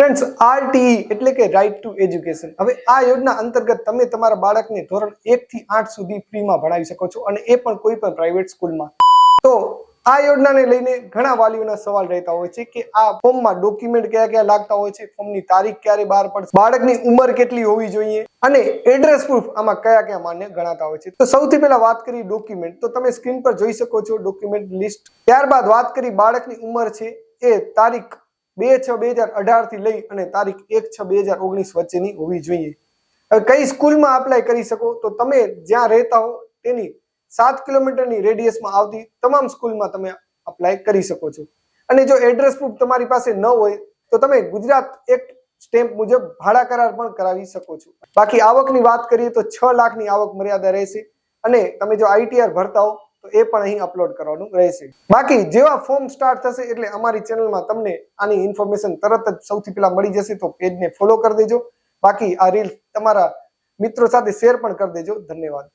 Friends, RTE એટલે કે right to education. હવે આ યોજના અંતર્ગત તમે તમારા બાળકને ધોરણ 1 થી 8 સુધી ફ્રીમાં ભણાવી શકો છો, અને એ પણ કોઈ પણ પ્રાઇવેટ સ્કૂલમાં. તો આ યોજનાને લઈને ઘણા વાલીઓના સવાલ રહેતા હોય છે કે આ ફોર્મમાં ડોક્યુમેન્ટ કયા કયા લાગતા હોય છે, ફોર્મની તારીખ ક્યારે બહાર પડશે, બાળકની ઉંમર કેટલી હોવી જોઈએ, અને એડ્રેસ પ્રૂફ આમાં કયા કયા માન્ય ગણાતા હોય છે. તો સૌથી પહેલા વાત કરી ડોક્યુમેન્ટ, તો તમે સ્ક્રીન પર જોઈ શકો છો ડોક્યુમેન્ટ લિસ્ટ. ત્યારબાદ વાત કરી બાળકની ઉંમર છે એ તારીખ 2/6/2018 થી લઈ અને તારીખ 1/6/2019 વચ્ચેની હોવી જોઈએ. હવે કઈ સ્કૂલમાં અપ્લાય કરી શકો, તો તમે જ્યાં રહેતા હો તેની 7 કિલોમીટરની રેડિયસમાં આવતી તમામ સ્કૂલમાં તમે અપ્લાય કરી શકો છો. અને જો એડ્રેસ પ્રૂફ તમારી પાસે ન હોય તો તમે ગુજરાત એક્ટ સ્ટેમ્પ મુજબ ભાડા કરાર પણ કરાવી શકો છો. બાકી આવકની વાત કરીએ તો 6 લાખની આવક મર્યાદા રહેશે, અને તમે જો આઈટીઆર ભરતા હો તો એ પણ અહીં અપલોડ કરવાનું રહેશે. બાકી જેવા ફોર્મ સ્ટાર્ટ થશે એટલે અમારી ચેનલમાં તમને આની ઇન્ફોર્મેશન તરત જ સૌથી પહેલા મળી જશે. તો પેજને ફોલો કરી દેજો. બાકી આ રીલ તમારા મિત્રો સાથે શેર પણ કરી દેજો. ધન્યવાદ.